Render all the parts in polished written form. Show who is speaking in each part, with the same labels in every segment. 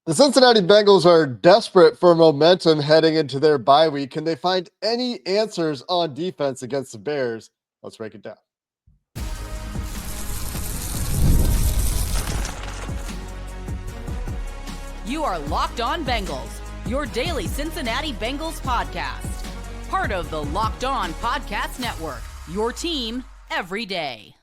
Speaker 1: The Cincinnati Bengals are desperate for momentum heading into their bye week. Can they find any answers on defense against the Bears? Let's break it down.
Speaker 2: You are Locked On Bengals, your daily Cincinnati Bengals podcast. Part of the Locked On Podcast Network, your team every day.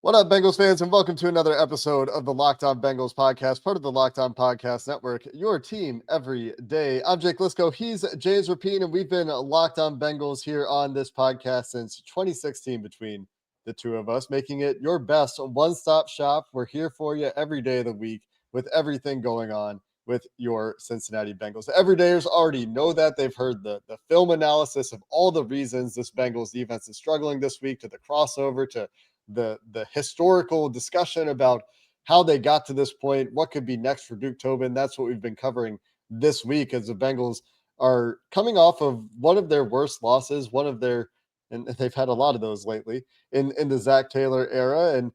Speaker 1: What up, Bengals fans, and welcome to another episode of the Locked On Bengals podcast, part of the Locked On Podcast Network, your team every day. I'm Jake Liscow. He's James Rapien, and we've been Locked On Bengals here on this podcast since 2016 between the two of us, making it your best one-stop shop. We're here for you every day of the week with everything going on with your Cincinnati Bengals. The everydayers already know that. They've heard the film analysis of all the reasons this Bengals defense is struggling this week, to the crossover, to the historical discussion about how they got to this point, what could be next for Duke Tobin. That's what we've been covering this week, as the Bengals are coming off of one of their worst losses, and they've had a lot of those lately in the Zach Taylor era, and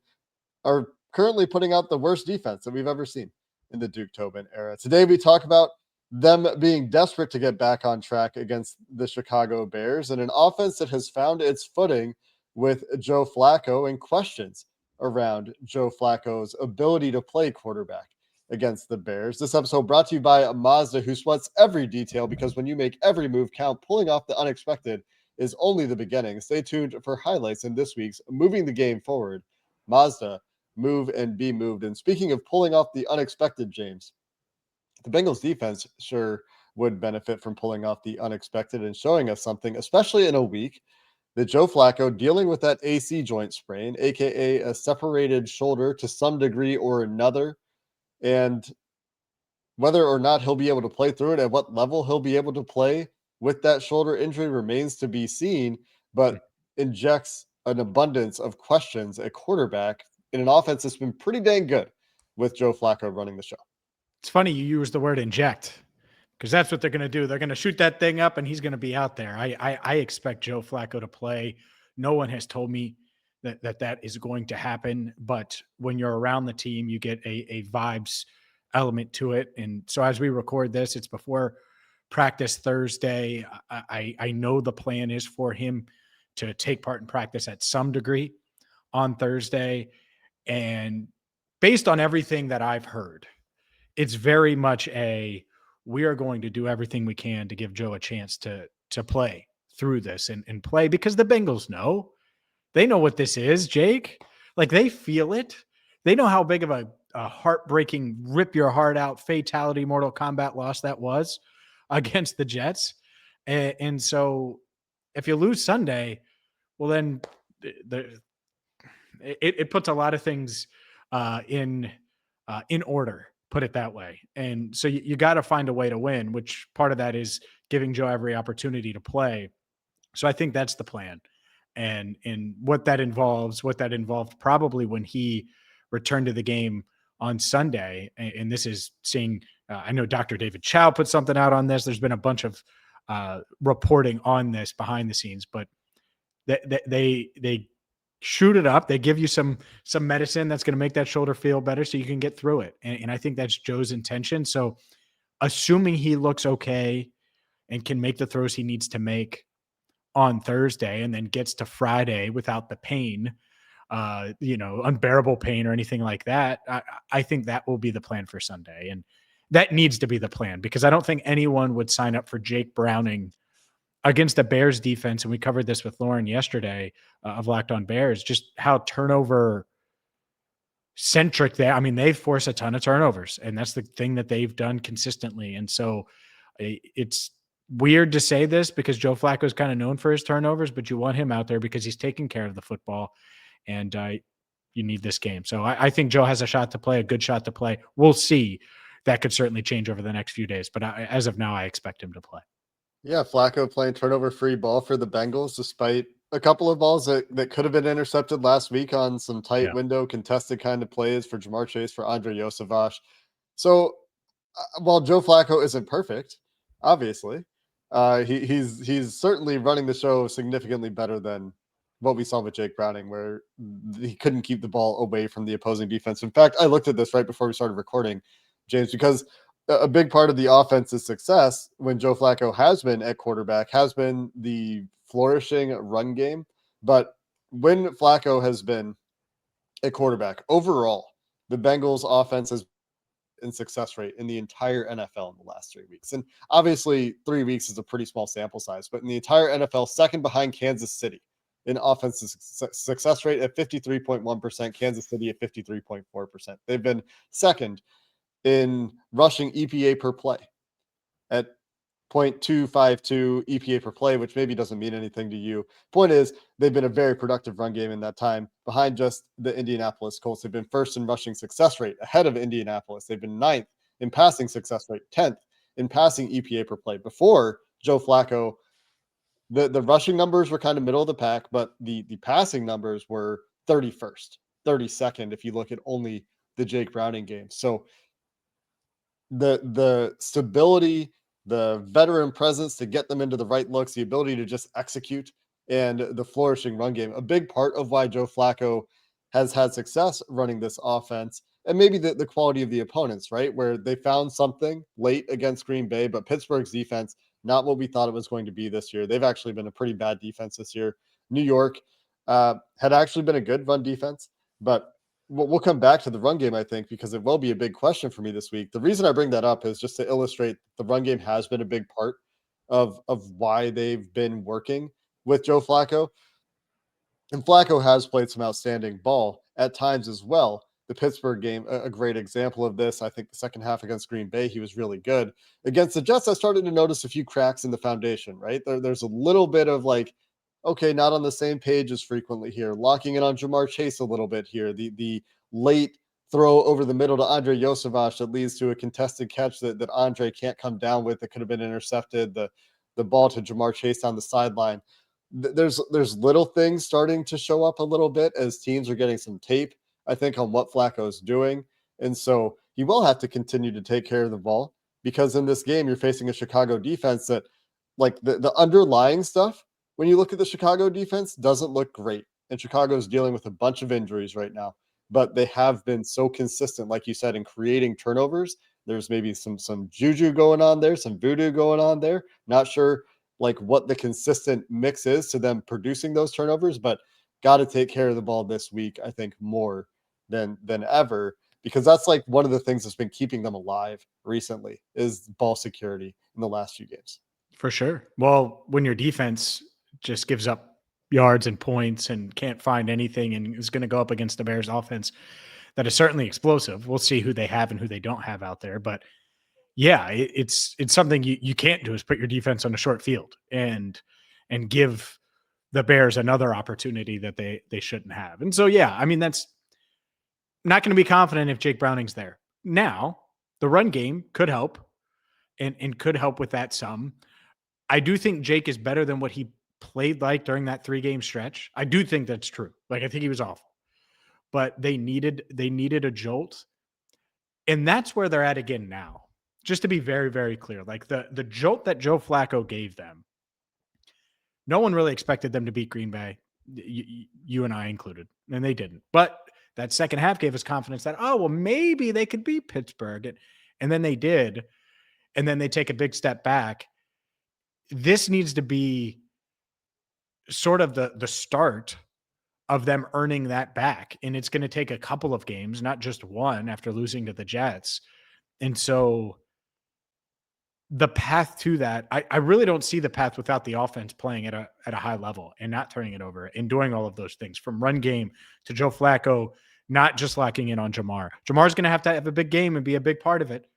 Speaker 1: are currently putting out the worst defense that we've ever seen in the Duke Tobin era. Today we talk about them being desperate to get back on track against the Chicago Bears, and an offense that has found its footing with Joe Flacco, and questions around Joe Flacco's ability to play quarterback against the Bears. This episode brought to you by Mazda, who sweats every detail, because when you make every move count, pulling off the unexpected is only the beginning. Stay tuned for highlights in this week's Moving the Game Forward. Mazda, move and be moved. And speaking of pulling off the unexpected, James, the Bengals defense sure would benefit from pulling off the unexpected and showing us something, especially in a week that Joe Flacco, dealing with that AC joint sprain, aka a separated shoulder to some degree or another, and whether or not he'll be able to play through it, at what level he'll be able to play with that shoulder injury remains to be seen, but injects an abundance of questions at quarterback in an offense that's been pretty dang good with Joe Flacco running the show.
Speaker 3: It's funny you use the word inject, because that's what they're going to do. They're going to shoot that thing up and he's going to be out there. I expect Joe Flacco to play. No one has told me that is going to happen, but when you're around the team, you get a vibes element to it. And so as we record this, it's before practice Thursday. I know the plan is for him to take part in practice at some degree on Thursday. And based on everything that I've heard, it's very much we are going to do everything we can to give Joe a chance to play through this and play, because the Bengals know. They know what this is, Jake. Like, they feel it. They know how big of a heartbreaking, rip your heart out, fatality, Mortal Kombat loss that was against the Jets. And so if you lose Sunday, well, then it puts a lot of things in order, put it that way. And so you got to find a way to win, which part of that is giving Joe every opportunity to play. So I think that's the plan. And what that involved probably when he returned to the game on Sunday. And this is seeing, I know Dr. David Chow put something out on this. There's been a bunch of reporting on this behind the scenes, but they shoot it up. They give you some medicine that's going to make that shoulder feel better so you can get through it. And I think that's Joe's intention. So assuming he looks okay and can make the throws he needs to make on Thursday, and then gets to Friday without the pain, unbearable pain or anything like that, I think that will be the plan for Sunday. And that needs to be the plan, because I don't think anyone would sign up for Jake Browning against the Bears defense. And we covered this with Lauren yesterday of Locked On Bears, just how turnover centric they force a ton of turnovers, and that's the thing that they've done consistently. And so it's weird to say this because Joe Flacco is kind of known for his turnovers, but you want him out there because he's taking care of the football, and you need this game. So I think Joe has a shot to play, a good shot to play. We'll see. That could certainly change over the next few days, but as of now, I expect him to play.
Speaker 1: Yeah, Flacco playing turnover-free ball for the Bengals, despite a couple of balls that could have been intercepted last week on some tight window contested kind of plays for Jamar Chase, for Andre Yosevach. So while Joe Flacco isn't perfect, obviously, he's certainly running the show significantly better than what we saw with Jake Browning, where he couldn't keep the ball away from the opposing defense. In fact, I looked at this right before we started recording, James, because a big part of the offense's success when Joe Flacco has been at quarterback has been the flourishing run game. But when Flacco has been at quarterback, overall, the Bengals offense has in success rate in the entire NFL in the last 3 weeks. And obviously, 3 weeks is a pretty small sample size, but in the entire NFL, second behind Kansas City in offensive success rate at 53.1%, Kansas City at 53.4%. They've been second in rushing EPA per play at 0.252 EPA per play, which maybe doesn't mean anything to you. Point is, they've been a very productive run game in that time behind just the Indianapolis Colts. They've been first in rushing success rate ahead of Indianapolis. They've been ninth in passing success rate, 10th in passing EPA per play. Before Joe Flacco, the rushing numbers were kind of middle of the pack, but the passing numbers were 31st, 32nd if you look at only the Jake Browning game. So the stability, the veteran presence to get them into the right looks, the ability to just execute, and the flourishing run game. A big part of why Joe Flacco has had success running this offense, and maybe the quality of the opponents, right? Where they found something late against Green Bay, but Pittsburgh's defense, not what we thought it was going to be this year. They've actually been a pretty bad defense this year. New York had actually been a good run defense, but we'll come back to the run game, I think, because it will be a big question for me this week. The reason I bring that up is just to illustrate the run game has been a big part of why they've been working with Joe Flacco. And Flacco has played some outstanding ball at times as well. The Pittsburgh game, a great example of this. I think the second half against Green Bay, he was really good. Against the Jets, I started to notice a few cracks in the foundation, right? There's a little bit of like, okay, not on the same page as frequently here. Locking in on Jamar Chase a little bit here. The late throw over the middle to Andre Yosevach that leads to a contested catch that Andre can't come down with. That could have been intercepted. The ball to Jamar Chase down the sideline. There's little things starting to show up a little bit as teams are getting some tape, I think, on what Flacco's doing. And so he will have to continue to take care of the ball because in this game, you're facing a Chicago defense that, like, the underlying stuff, when you look at the Chicago defense, doesn't look great. And Chicago's dealing with a bunch of injuries right now, but they have been so consistent, like you said, in creating turnovers. There's maybe some juju going on there, some voodoo going on there. Not sure like what the consistent mix is to them producing those turnovers, but got to take care of the ball this week, I think, more than ever, because that's like one of the things that's been keeping them alive recently is ball security in the last few games.
Speaker 3: For sure. Well, when your defense just gives up yards and points and can't find anything and is going to go up against the Bears offense that is certainly explosive. We'll see who they have and who they don't have out there, but yeah, it's something you can't do is put your defense on a short field and give the Bears another opportunity that they shouldn't have. And so, yeah, I mean, that's not going to be confident if Jake Browning's there. Now, the run game could help and could help with that some. I do think Jake is better than what he played like during that 3-game stretch. I do think that's true. Like, I think he was awful. But they needed a jolt. And that's where they're at again now. Just to be very, very clear, like the jolt that Joe Flacco gave them, no one really expected them to beat Green Bay, you and I included, and they didn't. But that second half gave us confidence that, oh, well, maybe they could beat Pittsburgh. And then they did, and then they take a big step back. This needs to be sort of the start of them earning that back. And it's going to take a couple of games, not just one after losing to the Jets. And so the path to that, I really don't see the path without the offense playing at a high level and not turning it over and doing all of those things from run game to Joe Flacco, not just locking in on Jamar. Jamar's going to have a big game and be a big part of it,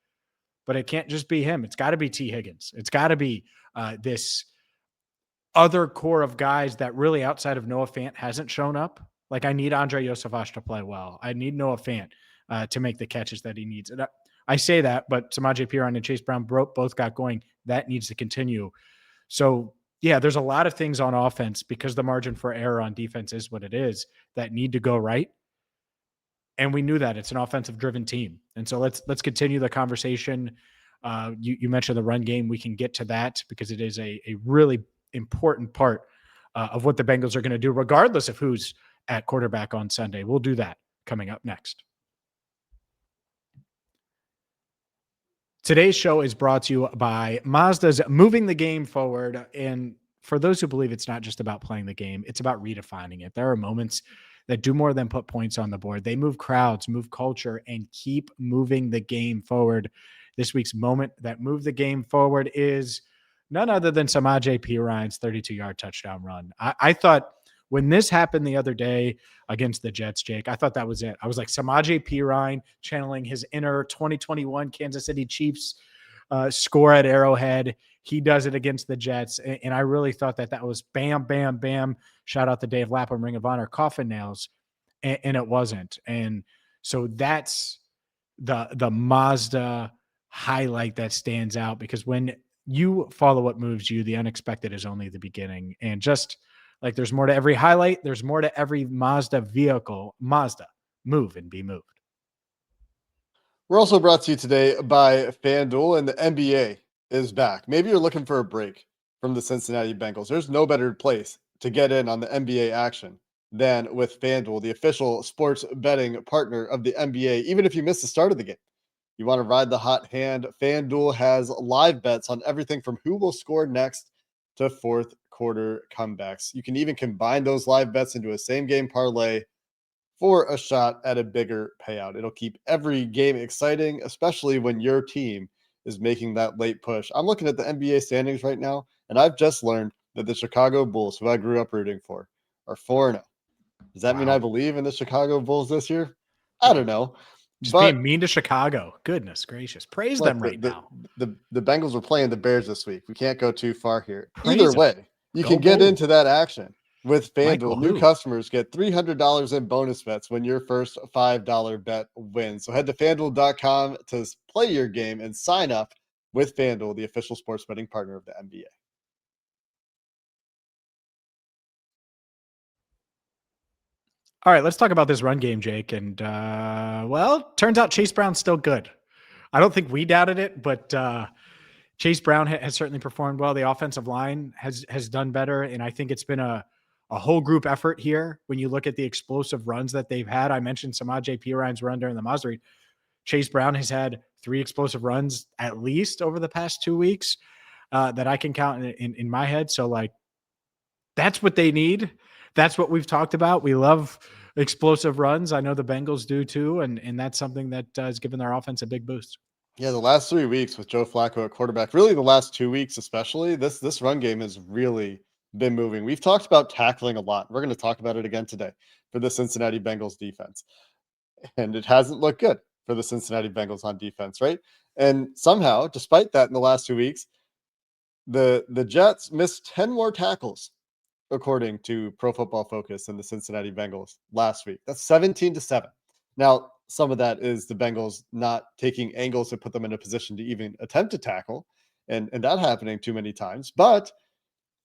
Speaker 3: but it can't just be him. It's got to be T. Higgins. It's got to be this other core of guys that really outside of Noah Fant hasn't shown up. Like I need Andre Yosevach to play well. I need Noah Fant to make the catches that he needs. And I say that, but Samaje Perine and Chase Brown both got going. That needs to continue. So, yeah, there's a lot of things on offense because the margin for error on defense is what it is that need to go right. And we knew that it's an offensive-driven team. And so let's continue the conversation. You mentioned the run game. We can get to that because it is a really important part of what the Bengals are going to do, regardless of who's at quarterback on Sunday. We'll do that coming up next. Today's show is brought to you by Mazda's Moving the Game Forward. And for those who believe it's not just about playing the game, it's about redefining it. There are moments that do more than put points on the board. They move crowds, move culture, and keep moving the game forward. This week's moment that moved the game forward is none other than Samaje Perine 32-yard touchdown run. I thought when this happened the other day against the Jets, Jake, I thought that was it. I was like, Samaje Perine channeling his inner 2021 Kansas City Chiefs score at Arrowhead. He does it against the Jets. And I really thought that was bam, bam, bam. Shout out to Dave Lapham, Ring of Honor, coffin nails. And it wasn't. And so that's the Mazda highlight that stands out, because when you follow what moves you, the unexpected is only the beginning. And just like there's more to every highlight, there's more to every Mazda vehicle. Mazda, move and be moved.
Speaker 1: We're also brought to you today by FanDuel, and the NBA is back. Maybe you're looking for a break from the Cincinnati Bengals. There's no better place to get in on the NBA action than with FanDuel, the official sports betting partner of the NBA. Even if you miss the start of the game, you want to ride the hot hand, FanDuel has live bets on everything from who will score next to fourth quarter comebacks. You can even combine those live bets into a same game parlay for a shot at a bigger payout. It'll keep every game exciting, especially when your team is making that late push. I'm looking at the NBA standings right now, and I've just learned that the Chicago Bulls, who I grew up rooting for, are 4-0. Does that mean I believe in the Chicago Bulls this year? I don't know.
Speaker 3: Just being mean to Chicago. Goodness gracious. Praise them now.
Speaker 1: The Bengals were playing the Bears this week. We can't go too far here.
Speaker 3: Praise
Speaker 1: Either
Speaker 3: them.
Speaker 1: way, you
Speaker 3: Go
Speaker 1: can get
Speaker 3: Bulls.
Speaker 1: into that action. With
Speaker 3: Michael
Speaker 1: FanDuel, new
Speaker 3: who?
Speaker 1: customers get $300 in bonus bets when your first $5 bet wins. So head to FanDuel.com to play your game and sign up with FanDuel, the official sports betting partner of the NBA.
Speaker 3: All right, let's talk about this run game, Jake. And, turns out Chase Brown's still good. I don't think we doubted it, but Chase Brown has certainly performed well. The offensive line has done better, and I think it's been a whole group effort here. When you look at the explosive runs that they've had, I mentioned Samaje Perine's run during the Mazda read. Chase Brown has had 3 explosive runs at least over the past 2 weeks that I can count in my head. So, like, that's what they need. That's what we've talked about. We love explosive runs. I know the Bengals do too, and that's something that has given their offense a big boost.
Speaker 1: Yeah, the last 3 weeks with Joe Flacco at quarterback, really the last 2 weeks especially, this run game has really been moving. We've talked about tackling a lot. We're going to talk about it again today for the Cincinnati Bengals defense. And it hasn't looked good for the Cincinnati Bengals on defense, right? And somehow, despite that, in the last 2 weeks, the Jets missed 10 more tackles, according to Pro Football Focus and the Cincinnati Bengals last week. That's 17-7. Now, some of that is the Bengals not taking angles to put them in a position to even attempt to tackle, and that happening too many times. But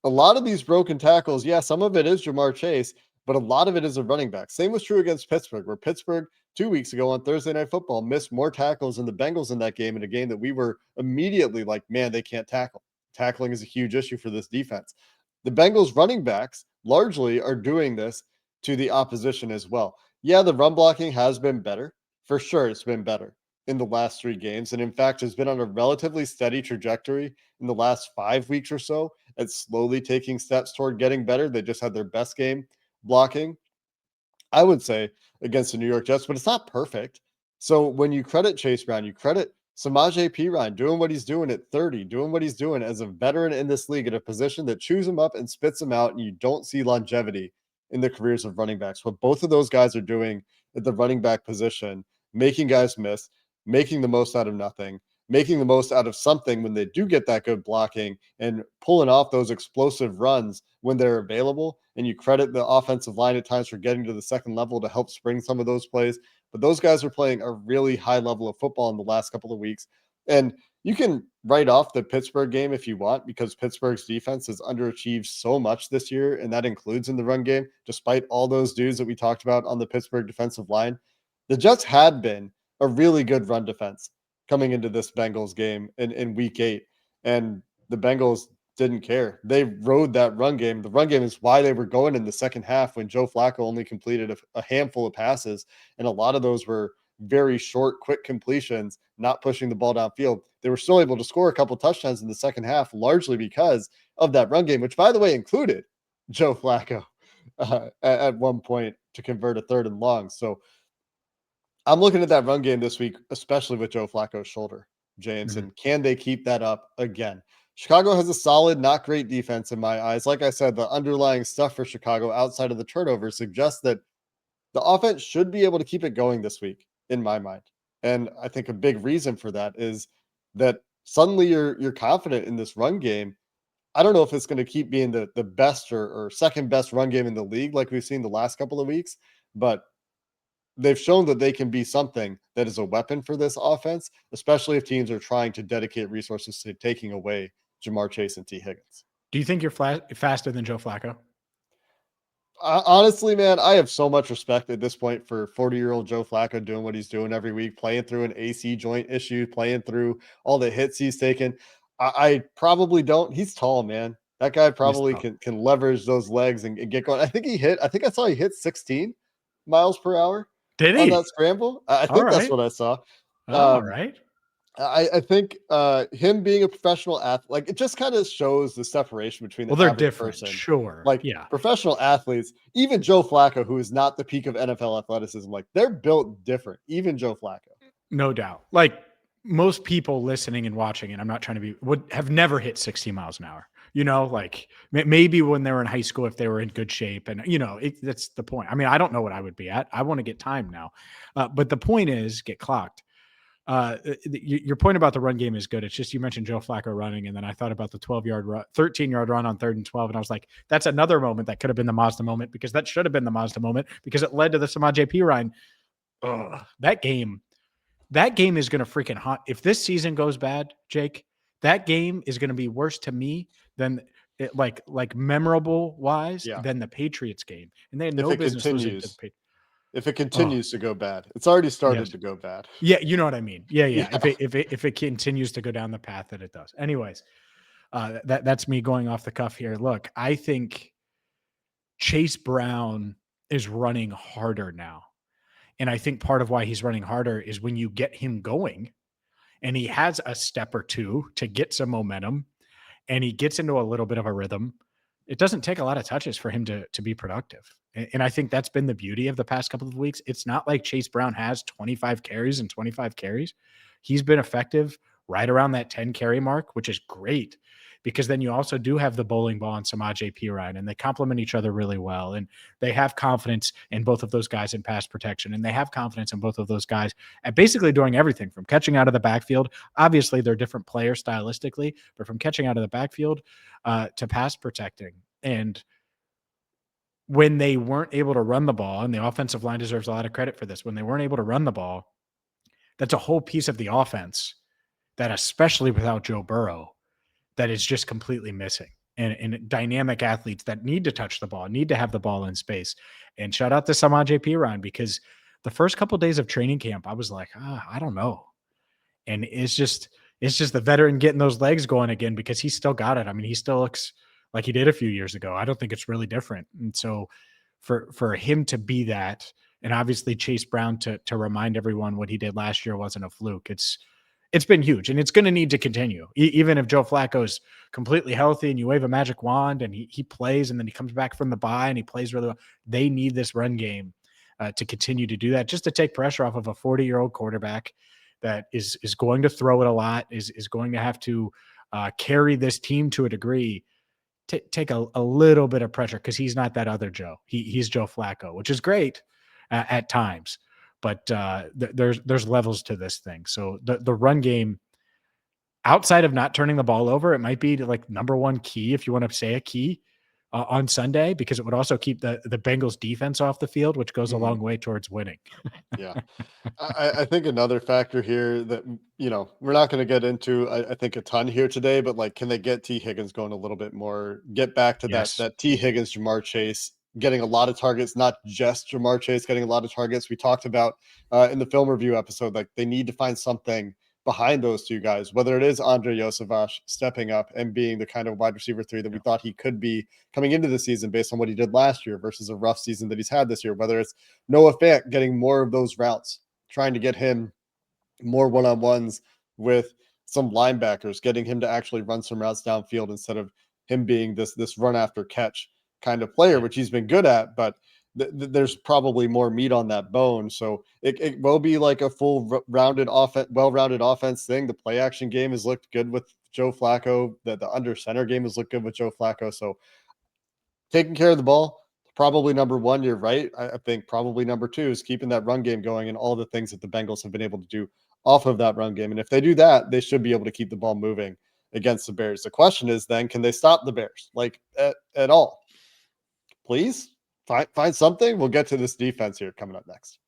Speaker 1: a lot of these broken tackles, yeah, some of it is Jamar Chase, but a lot of it is a running back. Same was true against Pittsburgh, where Pittsburgh 2 weeks ago on Thursday Night Football missed more tackles than the Bengals in that game, in a game that we were immediately like, man, they can't tackle. Tackling is a huge issue for this defense. The Bengals running backs largely are doing this to the opposition as well. Yeah, the run blocking has been better. For sure, it's been better in the last 3 games. And in fact, has been on a relatively steady trajectory in the last 5 weeks or so. It's slowly taking steps toward getting better. They just had their best game blocking, I would say, against the New York Jets, but it's not perfect. So when you credit Chase Brown, you credit Samaje Perine doing what he's doing at 30, doing what he's doing as a veteran in this league at a position that chews him up and spits him out, and you don't see longevity in the careers of running backs. What both of those guys are doing at the running back position, making guys miss, making the most out of nothing, making the most out of something when they do get that good blocking, and pulling off those explosive runs when they're available. And you credit the offensive line at times for getting to the second level to help spring some of those plays. But those guys are playing a really high level of football in the last couple of weeks. And you can write off the Pittsburgh game if you want, because Pittsburgh's defense has underachieved so much this year, and that includes in the run game, despite all those dudes that we talked about on the Pittsburgh defensive line. The Jets had been a really good run defense coming into this Bengals game in week 8. And the Bengals didn't care. They rode that run game. The run game is why they were going in the second half when Joe Flacco only completed a handful of passes. And a lot of those were very short, quick completions, not pushing the ball downfield. They were still able to score a couple touchdowns in the second half, largely because of that run game, which, by the way, included Joe Flacco at one point to convert a 3rd and long. So I'm looking at that run game this week, especially with Joe Flacco's shoulder, James.
Speaker 3: Mhm.
Speaker 1: And can they keep that up again? Chicago has a solid, not great defense in my eyes. Like I said, the underlying stuff for Chicago outside of the turnovers suggests that the offense should be able to keep it going this week, in my mind. And I think a big reason for that is that suddenly you're confident in this run game. I don't know if it's going to keep being the best or second best run game in the league like we've seen the last couple of weeks, but they've shown that they can be something that is a weapon for this offense, especially if teams are trying to dedicate resources to taking away Jamar Chase and T. Higgins.
Speaker 3: Do you think you're faster than Joe Flacco?
Speaker 1: Honestly, man, I have so much respect at this point for 40-year-old Joe Flacco doing what he's doing every week, playing through an AC joint issue, playing through all the hits he's taken. I probably don't. He's tall, man. That guy
Speaker 3: He's
Speaker 1: probably
Speaker 3: tough.
Speaker 1: can leverage those legs and get going. I think I saw he hit 16 miles per hour
Speaker 3: Did
Speaker 1: on that
Speaker 3: he?
Speaker 1: scramble. I
Speaker 3: All
Speaker 1: think that's
Speaker 3: right.
Speaker 1: what I saw.
Speaker 3: All
Speaker 1: Um,
Speaker 3: right.
Speaker 1: I think him being a professional athlete, like it just kind of shows the separation between
Speaker 3: Well,
Speaker 1: the
Speaker 3: they're
Speaker 1: average
Speaker 3: different.
Speaker 1: person.
Speaker 3: Sure.
Speaker 1: Like
Speaker 3: Yeah.
Speaker 1: professional athletes, even Joe Flacco, who is not the peak of NFL athleticism, like they're built different. Even Joe Flacco.
Speaker 3: No doubt. Like most people listening and watching, and I'm not trying to be, would have never hit 60 miles an hour. You know, like maybe when they were in high school, if they were in good shape, and that's the point. I mean, I don't know what I would be at. I want to get time now, but the point is get clocked. Your point about the run game is good. It's just you mentioned Joe Flacco running, and then I thought about the 12-yard run, 13-yard run on 3rd and 12, and I was like, that's another moment that could have been the Mazda moment because that should have been the Mazda moment because it led to the Samaj P. Ryan. That game is going to freaking haunt. If this season goes bad, Jake, that game is going to be worse to me than it, like memorable wise
Speaker 1: Yeah.
Speaker 3: than the Patriots game, and they had
Speaker 1: If
Speaker 3: no
Speaker 1: it
Speaker 3: business losing to the
Speaker 1: continues,
Speaker 3: Patriots.
Speaker 1: if it
Speaker 3: Oh,
Speaker 1: continues to go bad, it's already started
Speaker 3: yes.
Speaker 1: to go bad.
Speaker 3: Yeah, you know what I mean. Yeah.
Speaker 1: Yeah.
Speaker 3: If it continues to go down the path that it does. Anyways, that's me going off the cuff here. Look, I think Chase Brown is running harder now. And I think part of why he's running harder is when you get him going and he has a step or two to get some momentum and he gets into a little bit of a rhythm, it doesn't take a lot of touches for him to be productive. And I think that's been the beauty of the past couple of weeks. It's not like Chase Brown has 25 carries and 25 carries. He's been effective right around that 10 carry mark, which is great because then you also do have the bowling ball and Samaj P. Ryan, and they complement each other really well. And they have confidence in both of those guys in pass protection, and they have confidence in both of those guys at basically doing everything from catching out of the backfield. Obviously, they're different players stylistically, but from catching out of the backfield to pass protecting. And when they weren't able to run the ball, and the offensive line deserves a lot of credit for this, when they weren't able to run the ball, that's a whole piece of the offense that, especially without Joe Burrow, that is just completely missing. And dynamic athletes that need to touch the ball, need to have the ball in space. And shout out to Samaj P. Ryan, because the first couple of days of training camp, I was like, I don't know. And it's just the veteran getting those legs going again because he's still got it. I mean, he still looks like he did a few years ago. I don't think it's really different. And so for him to be that, and obviously Chase Brown to remind everyone what he did last year wasn't a fluke. It's been huge, and it's going to need to continue. Even if Joe Flacco's completely healthy and you wave a magic wand and he plays and then he comes back from the bye and he plays really well, they need this run game to continue to do that, just to take pressure off of a 40-year-old quarterback that is going to throw it a lot, is going to have to carry this team to a degree, take a little bit of pressure because he's not that other Joe. He's Joe Flacco, which is great at times. But there's levels to this thing. So the run game, outside of not turning the ball over, it might be like number one key, if you want to say a key, on Sunday, because it would also keep the Bengals defense off the field, which goes a long way towards winning.
Speaker 1: Yeah. I think another factor here that, we're not going to get into, I think a ton here today, but like, can they get T. Higgins going a little bit more, get back to
Speaker 3: Yes.
Speaker 1: that T. Higgins, Jamar Chase, getting a lot of targets, not just Jamar Chase getting a lot of targets. We talked about in the film review episode, like they need to find something behind those two guys, whether it is Andre Yosevach stepping up and being the kind of wide receiver 3 that we thought he could be coming into the season based on what he did last year versus a rough season that he's had this year, whether it's Noah Fant getting more of those routes trying to get him more one-on-ones with some linebackers, getting him to actually run some routes downfield instead of him being this run after catch kind of player, which he's been good at, but there's probably more meat on that bone. So it will be like a full rounded offense, well-rounded offense thing. The play action game has looked good with Joe Flacco. The under center game has looked good with Joe Flacco. So taking care of the ball, probably number one. You're right. I think probably number two is keeping that run game going and all the things that the Bengals have been able to do off of that run game. And if they do that, they should be able to keep the ball moving against the Bears. The question is then, can they stop the Bears like at all? Please find something. We'll get to this defense here coming up next.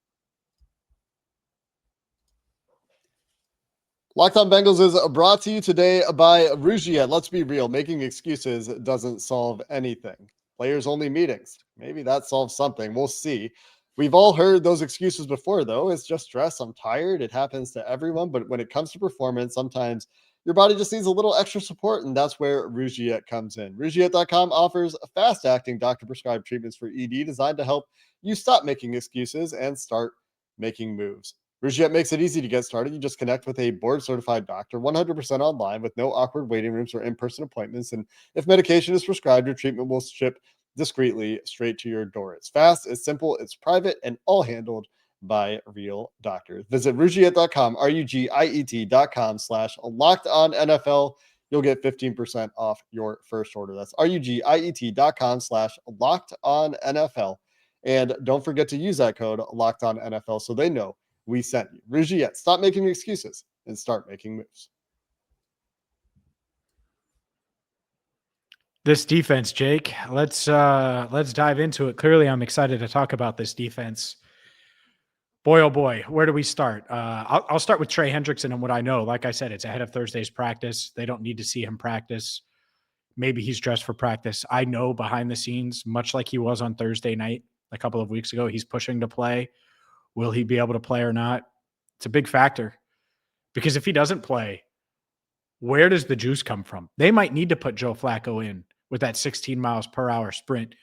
Speaker 1: Locked On Bengals is brought to you today by Rugiet. Let's be real. Making excuses doesn't solve anything. Players only meetings. Maybe that solves something. We'll see. We've all heard those excuses before, though. It's just stress. I'm tired. It happens to everyone. But when it comes to performance, sometimes your body just needs a little extra support, and that's where Rugiet comes in. Rugiet.com offers fast-acting doctor-prescribed treatments for ED designed to help you stop making excuses and start making moves. Rugiet makes it easy to get started. You just connect with a board-certified doctor 100% online with no awkward waiting rooms or in-person appointments. And if medication is prescribed, your treatment will ship discreetly straight to your door. It's fast, it's simple, it's private, and all handled by real doctors. Visit Rugiet.com, Rugiet.com/LockedOnNFL. You'll get 15% off your first order. That's Rugiet.com/LockedOnNFL. And don't forget to use that code LockedOnNFL so they know we sent you. Rugiet, stop making excuses and start making moves.
Speaker 3: This defense, Jake, let's dive into it. Clearly, I'm excited to talk about this defense. Boy, oh boy, where do we start? I'll start with Trey Hendrickson and what I know. Like I said, it's ahead of Thursday's practice. They don't need to see him practice. Maybe he's dressed for practice. I know behind the scenes, much like he was on Thursday night a couple of weeks ago, he's pushing to play. Will he be able to play or not? It's a big factor because if he doesn't play, where does the juice come from? They might need to put Joe Flacco in with that 16 miles per hour sprint,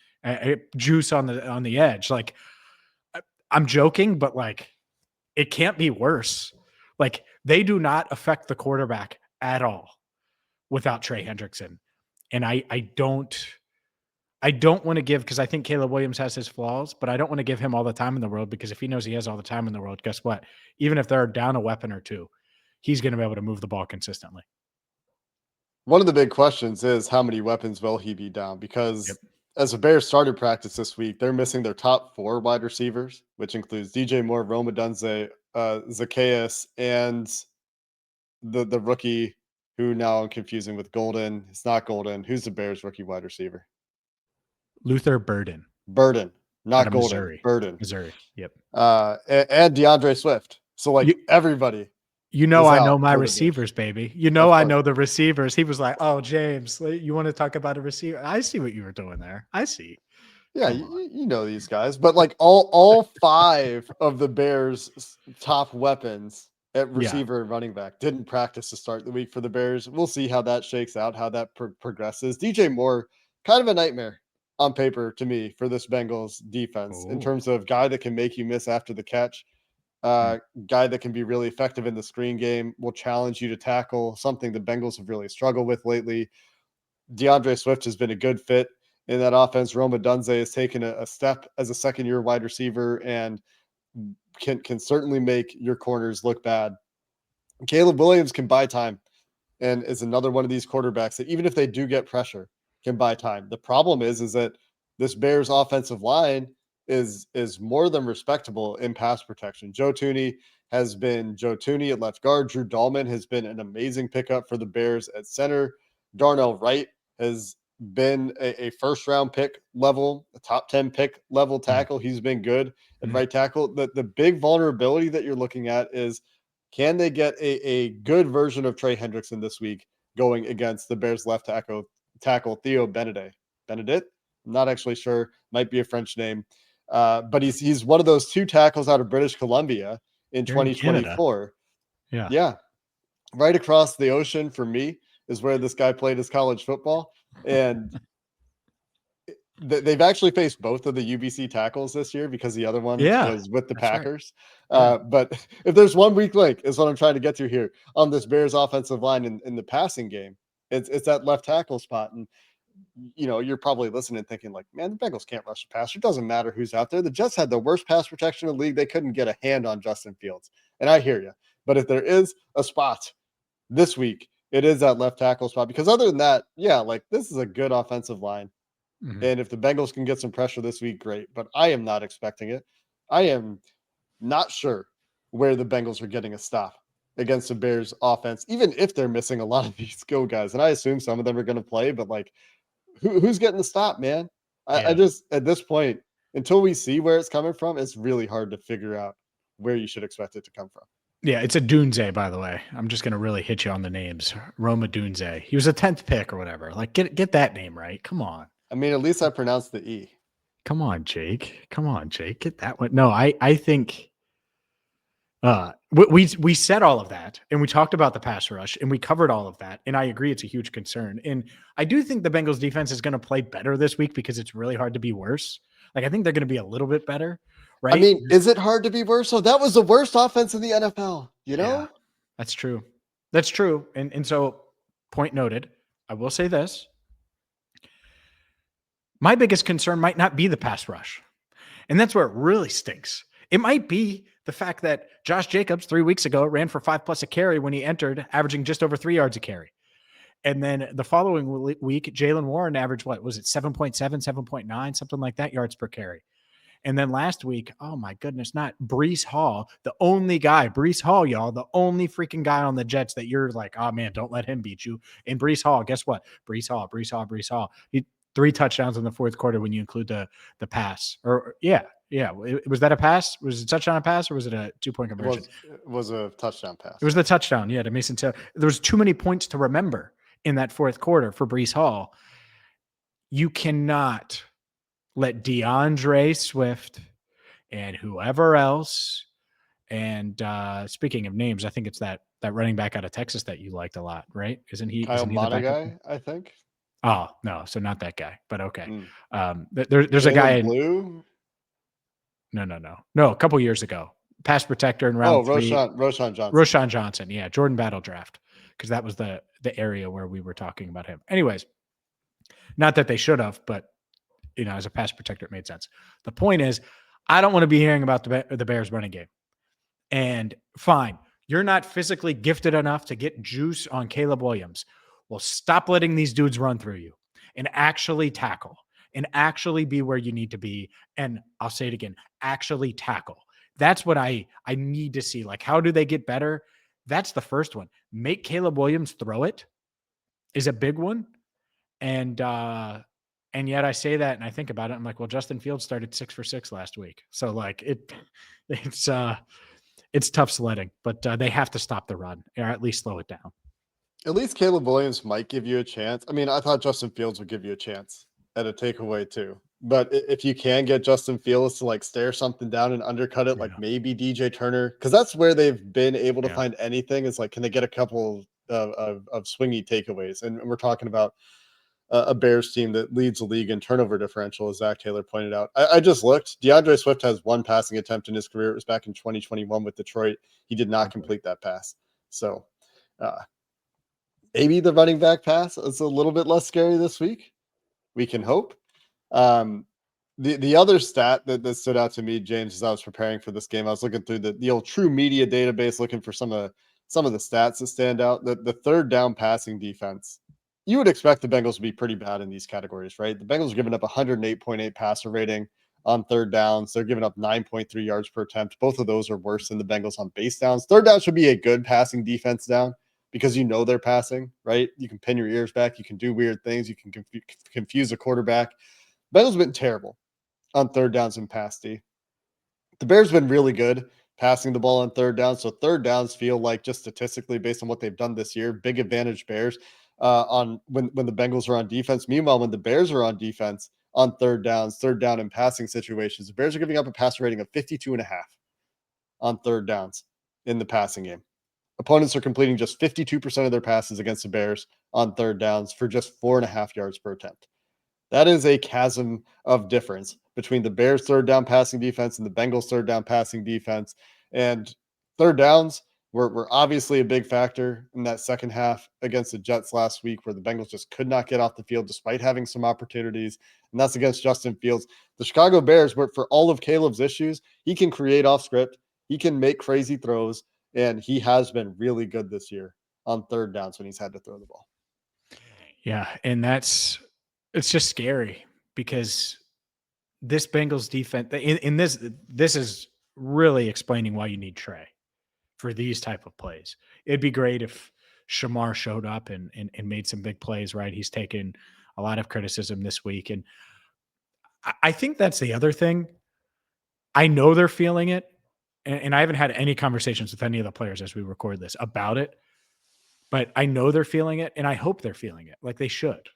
Speaker 3: juice on the edge. Like, I'm joking, but like, it can't be worse. Like, they do not affect the quarterback at all without Trey Hendrickson. And I don't want to give, because I think Caleb Williams has his flaws, but I don't want to give him all the time in the world, because if he knows he has all the time in the world, guess what? Even if they're down a weapon or two, he's going to be able to move the ball consistently.
Speaker 1: One of the big questions is how many weapons will he be down? Because as the Bears started practice this week, they're missing their top 4 wide receivers, which includes DJ Moore, Rome Odunze, Zacchaeus, and the rookie who now I'm confusing with Golden. It's not Golden. Who's the Bears rookie wide receiver?
Speaker 3: Luther Burden,
Speaker 1: not Golden.
Speaker 3: Missouri.
Speaker 1: Burden.
Speaker 3: Missouri. Yep.
Speaker 1: And DeAndre Swift. So like everybody.
Speaker 3: I know my receivers, baby. I know the receivers. He was like, "Oh, James, you want to talk about a receiver?" I see what you were doing there. I see.
Speaker 1: Yeah, you know these guys, but like all 5 of the Bears' top weapons at receiver and running back didn't practice to start the week for the Bears. We'll see how that shakes out, how that progresses. DJ Moore, kind of a nightmare on paper to me for this Bengals defense in terms of guy that can make you miss after the catch. Guy that can be really effective in the screen game, will challenge you to tackle, something the Bengals have really struggled with lately. DeAndre Swift has been a good fit in that offense. Rome Odunze has taken a step as a second-year wide receiver and can certainly make your corners look bad. Caleb Williams can buy time and is another one of these quarterbacks that even if they do get pressure, can buy time. The problem is that this Bears offensive line is more than respectable in pass protection. Joe Thuney has been Joe Thuney at left guard. Drew Dahlman has been an amazing pickup for the Bears at center. Darnell Wright has been a first-round pick level, a top 10 pick level tackle. He's been good at right tackle. The big vulnerability that you're looking at is, can they get a good version of Trey Hendrickson this week going against the Bears left tackle Theo Benedict? I'm not actually sure. Might be a French name. But he's one of those 2 tackles out of British Columbia in 2024. Yeah. Right across the ocean from me is where this guy played his college football. And They've actually faced both of the UBC tackles this year because the other one
Speaker 3: Yeah,
Speaker 1: was with the
Speaker 3: that's right.
Speaker 1: Packers.
Speaker 3: Yeah.
Speaker 1: But if there's one weak link, is what I'm trying to get to here on this Bears offensive line in the passing game, it's that left tackle spot. And you're probably listening and thinking like, man, the Bengals can't rush the passer. It doesn't matter who's out there. The Jets had the worst pass protection in the league. They couldn't get a hand on Justin Fields. And I hear you. But if there is a spot this week, it is that left tackle spot. Because other than that, yeah, like this is a good offensive line.
Speaker 3: Mhm.
Speaker 1: And if the Bengals can get some pressure this week, great. But I am not expecting it. I am not sure where the Bengals are getting a stop against the Bears offense, even if they're missing a lot of these skill guys. And I assume some of them are going to play, but like, who's getting the stop, man? I
Speaker 3: Yeah.
Speaker 1: just, at this point, until we see where it's coming from, it's really hard to figure out where you should expect it to come from.
Speaker 3: Yeah, it's a Dunze, by the way. I'm just gonna really hit you on the names. Roma Dunze. He was a 10th pick or whatever. Like, get that name right. Come on.
Speaker 1: I mean, at least I pronounced the E.
Speaker 3: Come on, Jake. Come on, Jake. Get that one. No, I think we said all of that and we talked about the pass rush and we covered all of that. And I agree it's a huge concern. And I do think the Bengals defense is going to play better this week because it's really hard to be worse. Like, I think they're going to be a little bit better, right?
Speaker 1: I mean, is it hard to be worse? So that was the worst offense in the NFL,
Speaker 3: Yeah, that's true. That's true. And so, point noted, I will say this. My biggest concern might not be the pass rush. And that's where it really stinks. It might be the fact that Josh Jacobs 3 weeks ago ran for 5+ a carry when he entered, averaging just over 3 yards a carry. And then the following week, Jalen Warren averaged, what was it, 7.7, 7.9, something like that yards per carry. And then last week, oh my goodness, not Breece Hall, the only guy, Breece Hall, y'all, the only freaking guy on the Jets that you're like, oh man, don't let him beat you. And Breece Hall, guess what? Breece Hall. He 3 touchdowns in the fourth quarter when you include the pass. Or yeah. Was that a pass? Was it a touchdown a pass or was it a 2-point conversion?
Speaker 1: It was a touchdown pass.
Speaker 3: It was the touchdown, yeah, to Mason Taylor. There was too many points to remember in that fourth quarter for Breece Hall. You cannot let DeAndre Swift and whoever else. And speaking of names, I think it's that running back out of Texas that you liked a lot, right? Isn't he?
Speaker 1: Kyle
Speaker 3: Isn't he the backup
Speaker 1: Monaghan, I think.
Speaker 3: Oh no, so not that guy, but okay. There's a guy in
Speaker 1: Blue.
Speaker 3: No. A couple years ago, pass protector in round 3.
Speaker 1: Roschon Johnson.
Speaker 3: Roschon Johnson, yeah, Jordan Battle draft, because that was the area where we were talking about him. Anyways, not that they should have, but as a pass protector, it made sense. The point is, I don't want to be hearing about the Bears running game. And fine, you're not physically gifted enough to get juice on Caleb Williams. Well, stop letting these dudes run through you and actually tackle and actually be where you need to be. And I'll say it again, actually tackle. That's what I need to see. Like, how do they get better? That's the first one. Make Caleb Williams throw it is a big one. And yet I say that and I think about it. I'm like, well, Justin Fields started 6 for 6 last week. So like it's tough sledding, but they have to stop the run or at least slow it down.
Speaker 1: At least Caleb Williams might give you a chance. I mean, I thought Justin Fields would give you a chance at a takeaway too. But if you can get Justin Fields to like stare something down and undercut it, like maybe DJ Turner, because that's where they've been able to find anything is like, can they get a couple of swingy takeaways? And we're talking about a Bears team that leads the league in turnover differential, as Zach Taylor pointed out. I just looked. DeAndre Swift has 1 passing attempt in his career. It was back in 2021 with Detroit. He did not complete that pass. So maybe the running back pass is a little bit less scary this week. We can hope. The other stat that stood out to me, James, as I was preparing for this game, I was looking through the old True Media database, looking for some of the stats that stand out. The third down passing defense. You would expect the Bengals to be pretty bad in these categories, right? The Bengals are giving up 108.8 passer rating on third downs. They're giving up 9.3 yards per attempt. Both of those are worse than the Bengals on base downs. Third down should be a good passing defense down because they're passing, right? You can pin your ears back. You can do weird things. You can confuse a quarterback. Bengals have been terrible on third downs and pass D. The Bears have been really good passing the ball on third down. So third downs feel like, just statistically based on what they've done this year, big advantage Bears on when the Bengals are on defense. Meanwhile, when the Bears are on defense on third down and passing situations, the Bears are giving up a passer rating of 52.5 on third downs in the passing game. Opponents are completing just 52% of their passes against the Bears on third downs for just 4.5 yards per attempt. That is a chasm of difference between the Bears' third down passing defense and the Bengals' third down passing defense. And third downs were obviously a big factor in that second half against the Jets last week, where the Bengals just could not get off the field despite having some opportunities. And that's against Justin Fields. The Chicago Bears, were for all of Caleb's issues, he can create off script, he can make crazy throws, and he has been really good this year on third downs when he's had to throw the ball.
Speaker 3: Yeah, and it's just scary because this Bengals defense in this is really explaining why you need Trey for these type of plays. It'd be great if Shamar showed up and made some big plays, right? He's taken a lot of criticism this week. And I think that's the other thing. I know they're feeling it. And I haven't had any conversations with any of the players as we record this about it, but I know they're feeling it and I hope they're feeling it like they should.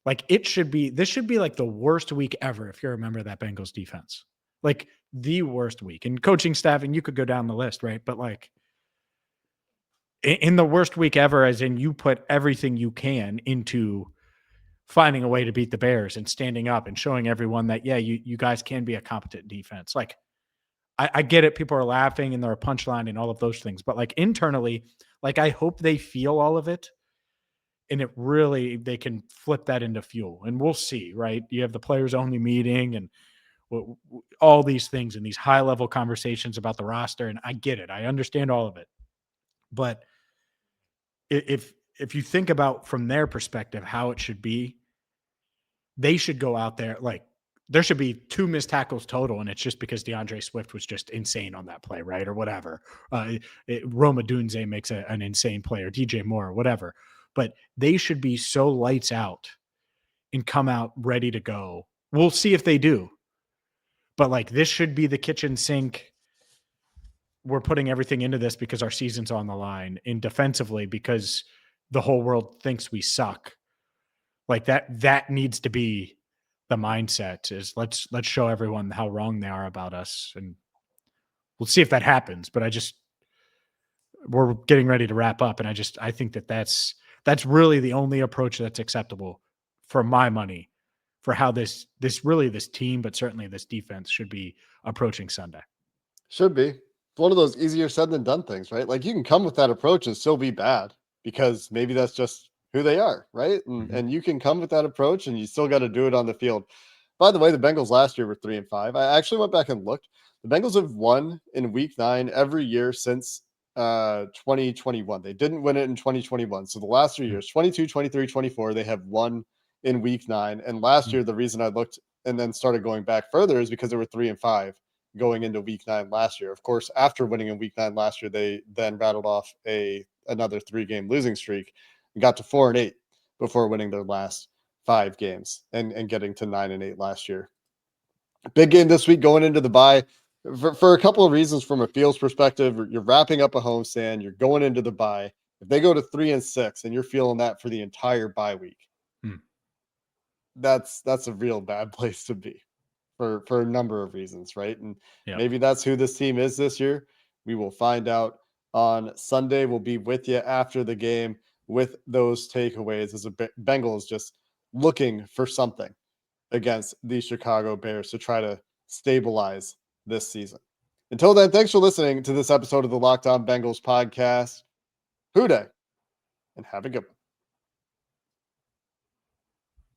Speaker 3: Like this should be like the worst week ever if you're a member of that Bengals defense. Like the worst week. And coaching staff, and you could go down the list, right? But like in the worst week ever, as in you put everything you can into finding a way to beat the Bears and standing up and showing everyone that, yeah, you guys can be a competent defense. Like I get it. People are laughing and they're a punchline and all of those things, but like internally, like I hope they feel all of it. And it really, they can flip that into fuel, and we'll see, right? You have the players only meeting and all these things and these high level conversations about the roster. And I get it. I understand all of it. But if you think about from their perspective, how it should be, they should go out there. Like there should be 2 missed tackles total. And it's just because DeAndre Swift was just insane on that play, right? Or whatever. Roma Dunze makes an insane play, or DJ Moore or whatever. But they should be so lights out and come out ready to go. We'll see if they do. But like this should be the kitchen sink. We're putting everything into this because our season's on the line, and defensively because the whole world thinks we suck. Like that needs to be the mindset, is let's show everyone how wrong they are about us. And we'll see if that happens. But we're getting ready to wrap up. And I think that's really the only approach that's acceptable for my money for how this team, but certainly this defense should be approaching Sunday.
Speaker 1: Should be. It's one of those easier said than done things, right? Like you can come with that approach and still be bad because maybe that's just who they are, right? And you can come with that approach and you still got to do it on the field. By the way, the Bengals last year were 3-5. I actually went back and looked. The Bengals have won in week 9 every year since 2021. They didn't win it in 2021. So the last 3 years, 22, 23, 24, they have won in week 9. And last year, the reason I looked and then started going back further is because they were 3-5 going into week 9 last year. Of course, after winning in week 9 last year, they then rattled off another 3-game losing streak and got to 4-8 before winning their last 5 games and getting to 9-8 last year. Big game this week going into the bye for a couple of reasons. From a Fields perspective, you're wrapping up a homestand, you're going into the bye. If they go to 3-6 and you're feeling that for the entire bye week, that's a real bad place to be for a number of reasons, right? And maybe that's who this team is this year. We will find out on Sunday. We'll be with you after the game with those takeaways as a Bengals just looking for something against the Chicago Bears to try to stabilize this season. Until then, thanks for listening to this episode of the Locked On Bengals podcast. Hoo day, and have a good one.